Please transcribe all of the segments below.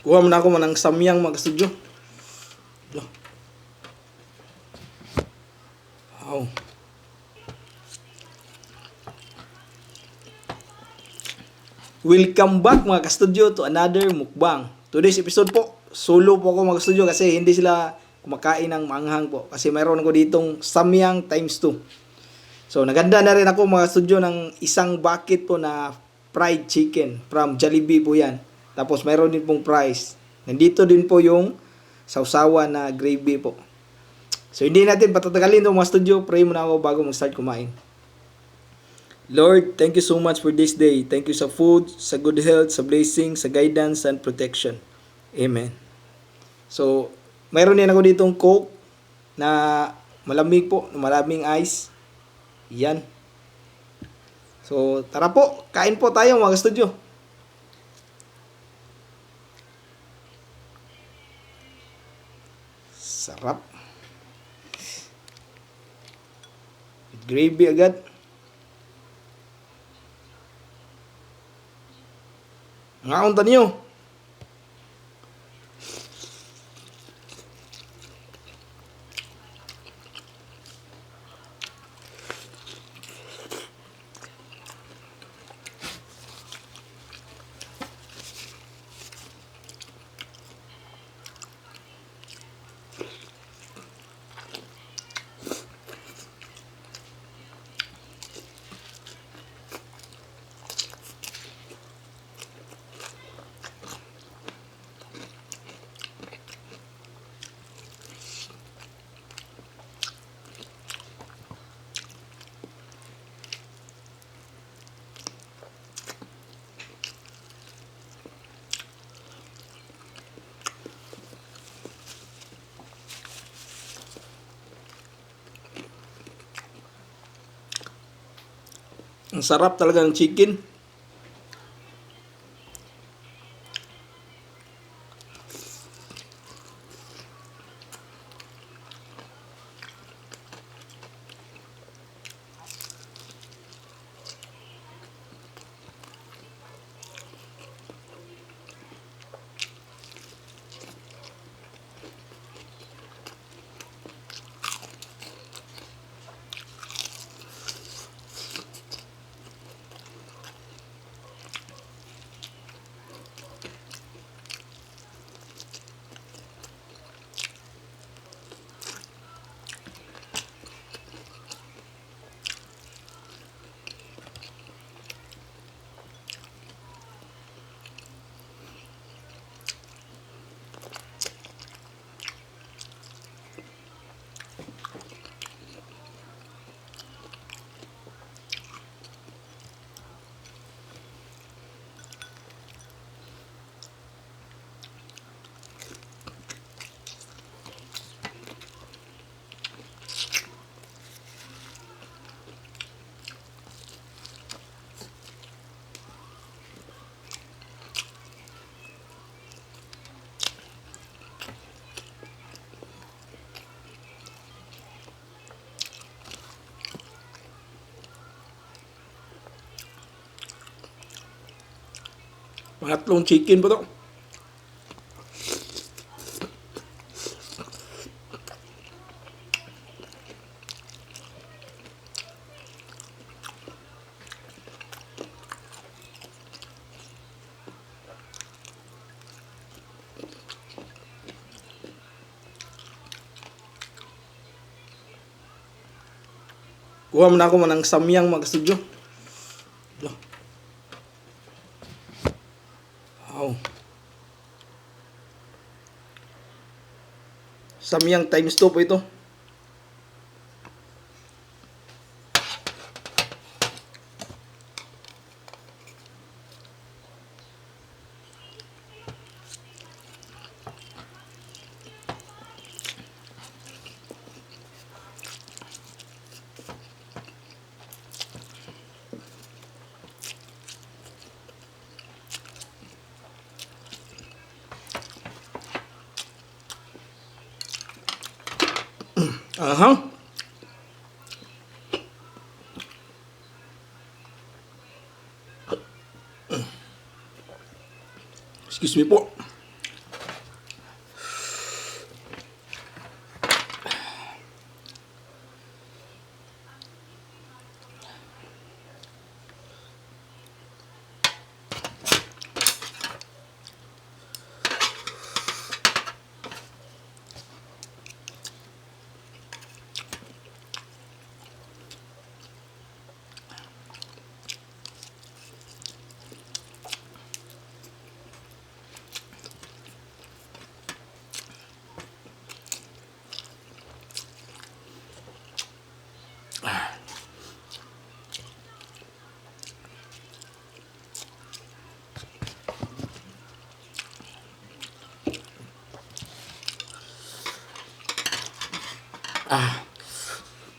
Kuha mo na ako manang samyang mga studio. Wow. Welcome back mga ka-studio to another mukbang. Today's episode po, solo po ako mga ka-studio kasi hindi sila kumakain ng manghang po. Kasi mayroon ako ditong samyang times 2. So naganda na rin ako mga studio ng isang bucket po na fried chicken from Jollibee po yan. Tapos mayroon din pong fries. Nandito din po yung sausawan na gravy po. So hindi natin patatagalin itong mga studio. Pray muna ako bago mag-start kumain. Lord, thank you so much for this day. Thank you sa food, sa good health, sa blessing, sa guidance and protection. Amen. So, mayroon din ako ditong Coke na malamig po, maraming ice. Yan. So, tara po, kain po tayo mga studio. Sarap. With gravy agad. Ngaon ta niyo. Ang sarap talaga ng chicken. Pangatlong chicken pa to. Kuha mo na ako manang samyang mga studio. Wow. Samyang times 2 po ito. Aha. Excuse me po.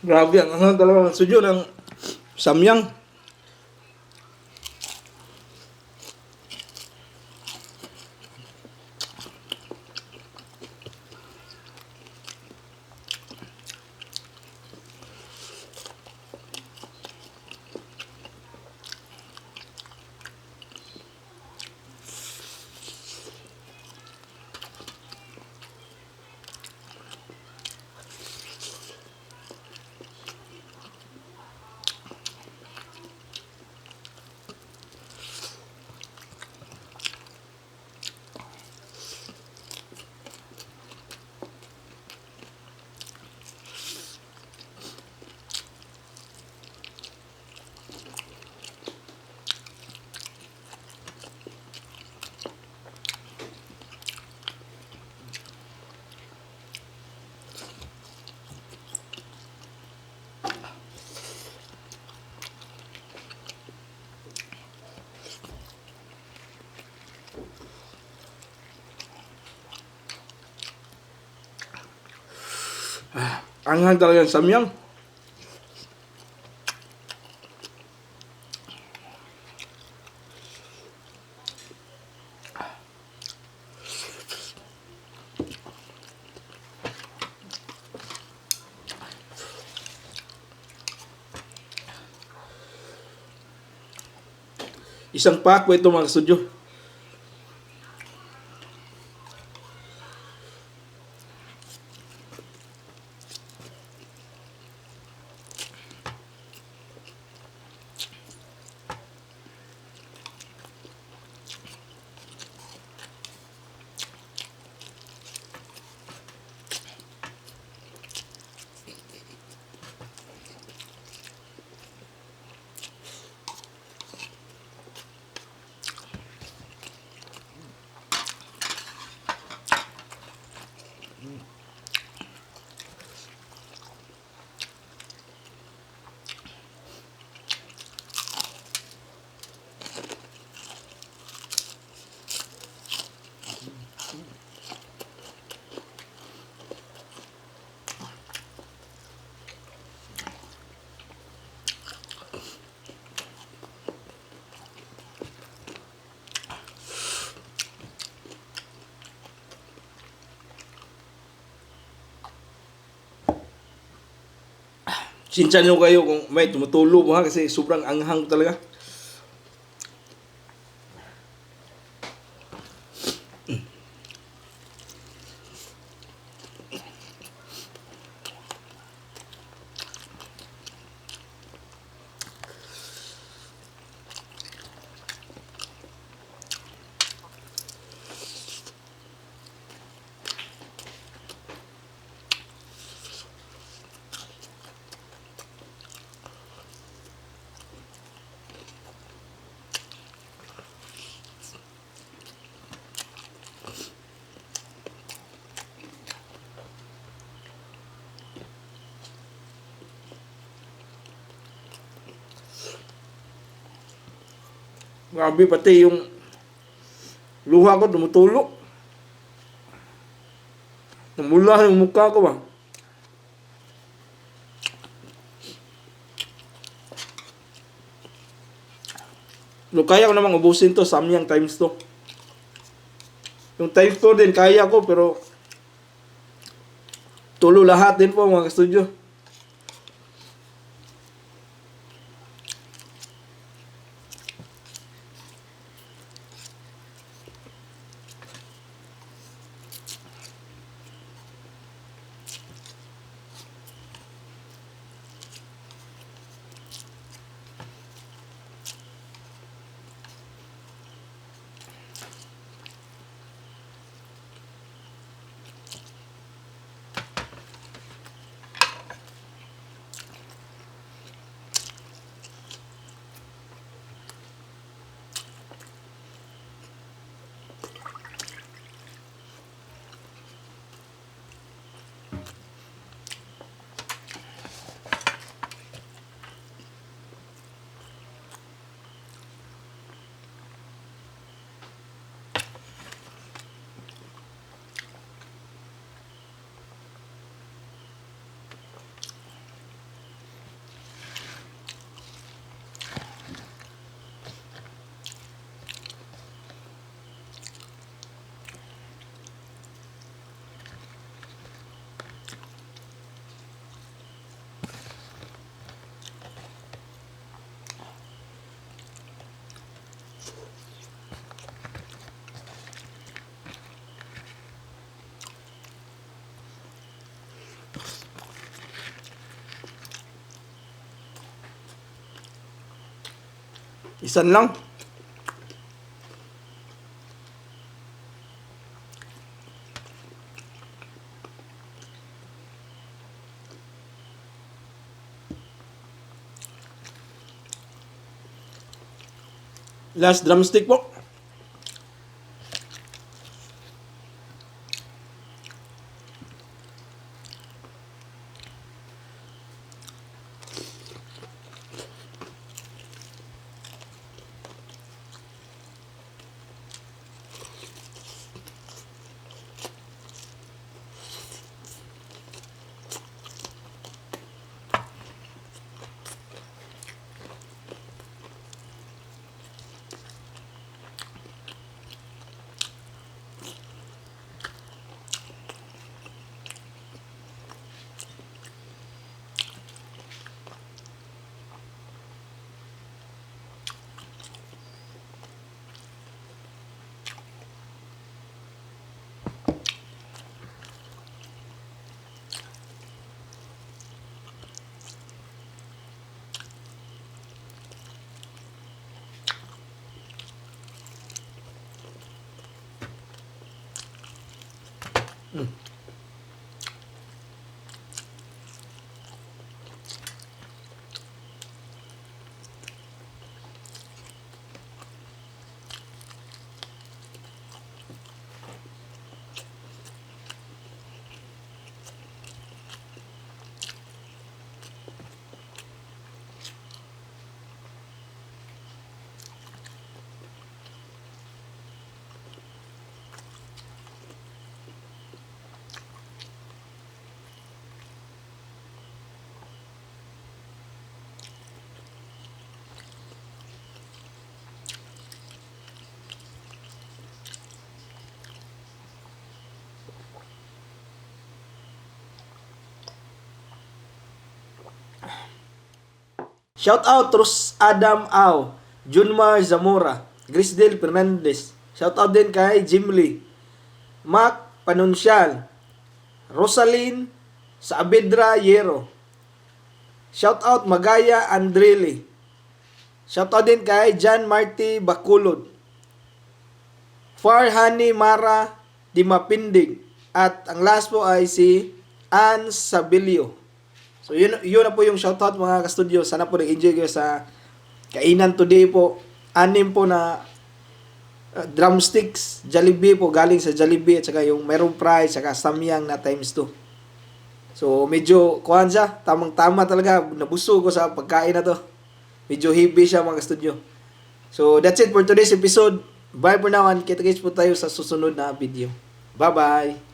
Grabe ang anghang talaga ng suyo ng samyang. Anghang talaga ng samyang. Isang pack po ito mga studio. Sinsya nyo kayo kung may tumutulo mo ha kasi sobrang anghang talaga. Grabe pati yung luha ko tumutulo. Namula yung mukha ko ba. No, kaya ko namang ubusin to samyang times 2. Yung times 2 din kaya ko pero tulo lahat din po mga studio. Isan lang. Last drumstick po. Shout out Rus Adam Au, Junmar Zamora, Grisdel Fernandez. Shout out din kay Jim Lee, Mac Panunsyal, Rosalyn Saavedra Yero. Shout out Magaya Andreli. Shout out din kay John Marty Bakulod, Farhani Mara Dimapindig, at ang last po ay si Ann Sabilio. So yun na po yung shoutout mga ka-studio. Sana po nag-enjoy kayo sa kainan today po. 6 po na drumsticks, Jollibee po, galing sa Jollibee, at saka yung merong fries, saka samyang na times 2. So medyo kuhan siya, tamang-tama talaga. Nabusog ko sa pagkain na to. Medyo heavy siya mga ka-studio. So that's it for today's episode. Bye for now, and kita-kits po tayo sa susunod na video. Bye-bye!